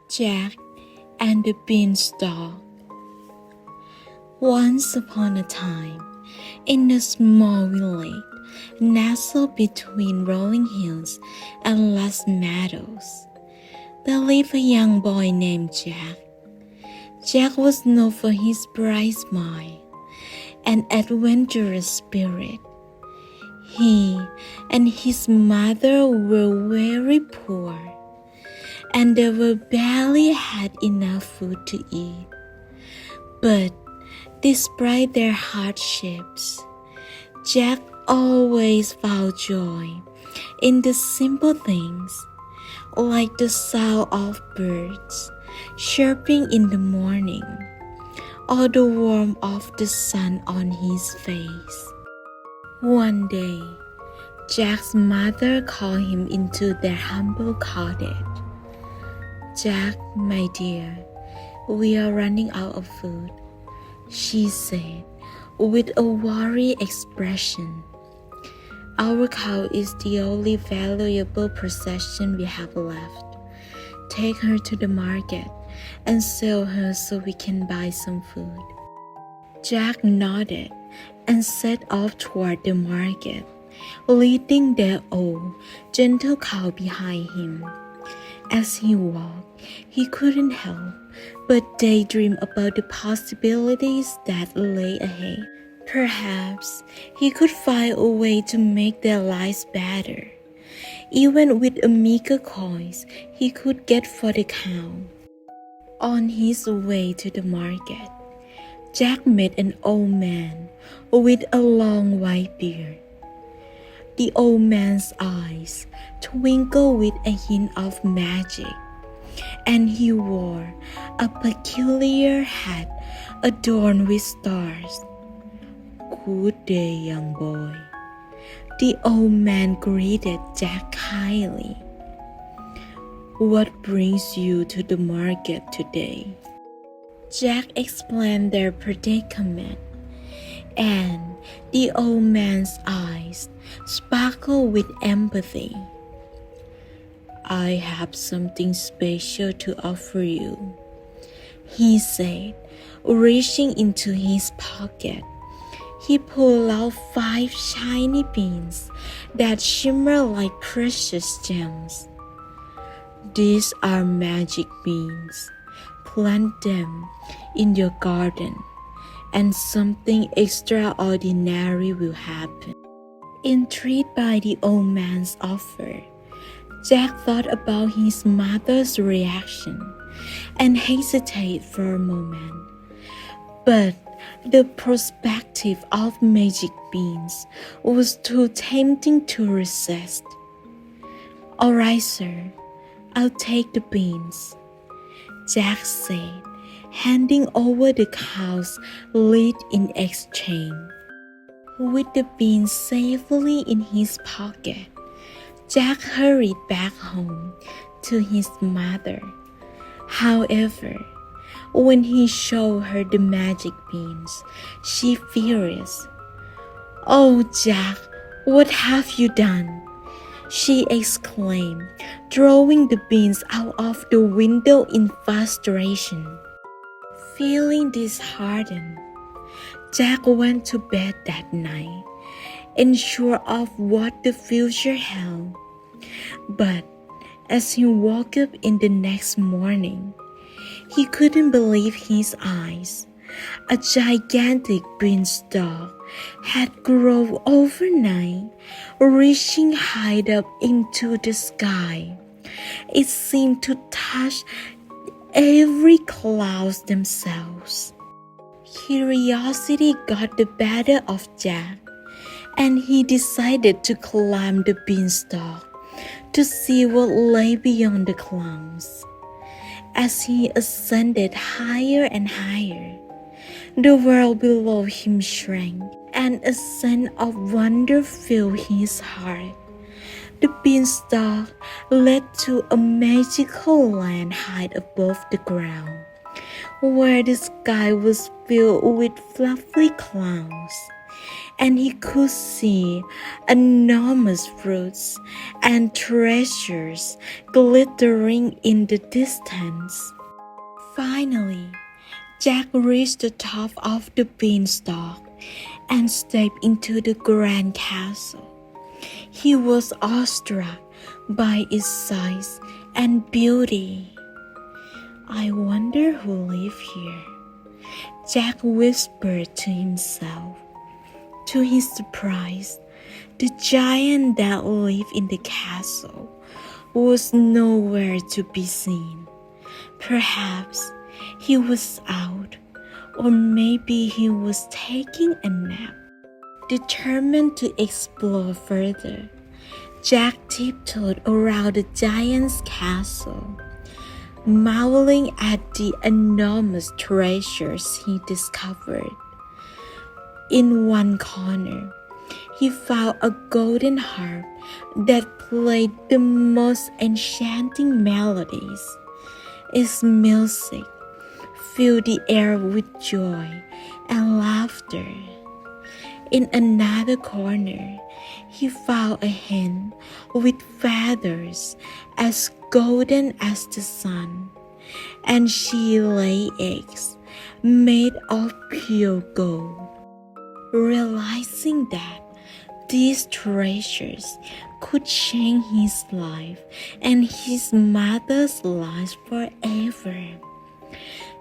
Jack and the Beanstalk. Once upon a time, in a small village nestled between rolling hills and lush meadows, there lived a young boy named Jack. Jack was known for his bright smile and adventurous spirit. He and his mother were very poor, and they were barely had enough food to eat. But despite their hardships, Jack always found joy in the simple things, like the sound of birds chirping in the morning, or the warmth of the sun on his face. One day, Jack's mother called him into their humble cottage. "Jack, my dear, we are running out of food," she said with a worried expression. "Our cow is the only valuable possession we have left. Take her to the market and sell her so we can buy some food." Jack nodded and set off toward the market, leading their old, gentle cow behind him. As he walked, he couldn't help but daydream about the possibilities that lay ahead. Perhaps he could find a way to make their lives better, even with a meager coins he could get for the cow. On his way to the market, Jack met an old man with a long white beard. The old man's eyes twinkled with a hint of magic, and he wore a peculiar hat adorned with stars. "Good day, young boy," the old man greeted Jack kindly. "What brings you to the market today?" Jack explained their predicament, and the old man's eyes sparkled with empathy. "I have something special to offer you," he said, reaching into his pocket. He pulled out 5 shiny beans that shimmered like precious gems. "These are magic beans. Plant them in your garden, and something extraordinary will happen." Intrigued by the old man's offer, Jack thought about his mother's reaction and hesitated for a moment. But the prospect of magic beans was too tempting to resist. "All right, sir, I'll take the beans," Jack said, handing over the cow's lid in exchange. With the beans safely in his pocket, Jack hurried back home to his mother. However, when he showed her the magic beans, she furious. "Oh, Jack, what have you done?" she exclaimed, throwing the beans out of the window in frustration. Feeling disheartened, Jack went to bed that night, unsure of what the future held. But as he woke up in the next morning, he couldn't believe his eyes. A gigantic beanstalk had grown overnight, reaching high up into the sky. It seemed to touch every cloud themselves. Curiosity got the better of Jack, and he decided to climb the beanstalk to see what lay beyond the clouds. As he ascended higher and higher, the world below him shrank, and a sense of wonder filled his heart. The beanstalk led to a magical land high above the ground, where the sky was filled with fluffy clouds, and he could see enormous fruits and treasures glittering in the distance. Finally, Jack reached the top of the beanstalk and stepped into the grand castle. He was awestruck by its size and beauty. "I wonder who lives here," Jack whispered to himself. To his surprise, the giant that lived in the castle was nowhere to be seen. Perhaps he was out, or maybe he was taking a nap. Determined to explore further, Jack tiptoed around the giant's castle, marveling at the enormous treasures he discovered. In one corner, he found a golden harp that played the most enchanting melodies. Its music filled the air with joy and laughter. In another corner, he found a hen with feathers as golden as the sun, and she laid eggs made of pure gold. Realizing that these treasures could change his life and his mother's life forever,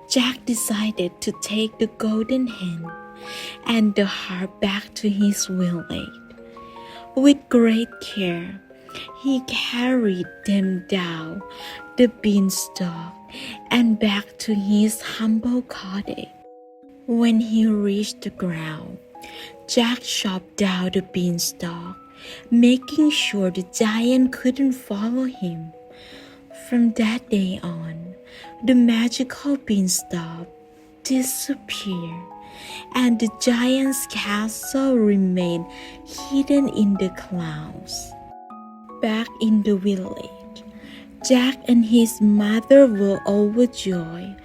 Jack decided to take the golden hen and the harp back to his village. With great care, he carried them down the beanstalk and back to his humble cottage. When he reached the ground, Jack chopped down the beanstalk, making sure the giant couldn't follow him. From that day on, the magical beanstalk disappeared, and the giant's castle remained hidden in the clouds. Back in the village, Jack and his mother were overjoyed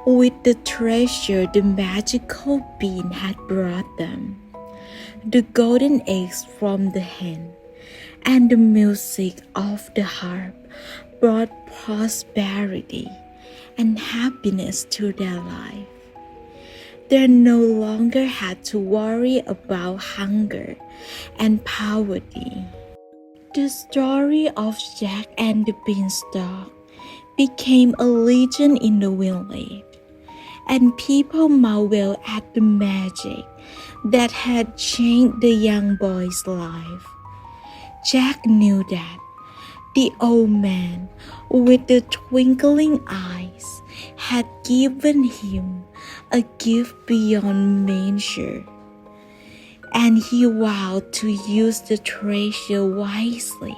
with the treasure the magical bean had brought them. The golden eggs from the hen and the music of the harp brought prosperity and happiness to their life. They no longer had to worry about hunger and poverty. The story of Jack and the Beanstalk became a legend in the village, and people marveled at the magic that had changed the young boy's life. Jack knew that the old man with the twinkling eyes had given him a gift beyond measure, and he vowed to use the treasure wisely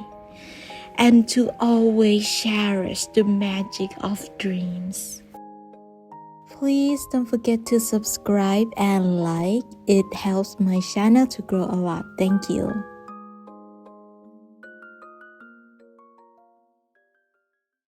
and to always cherish the magic of dreams. Please don't forget to subscribe and like. It helps my channel to grow a lot. Thank you.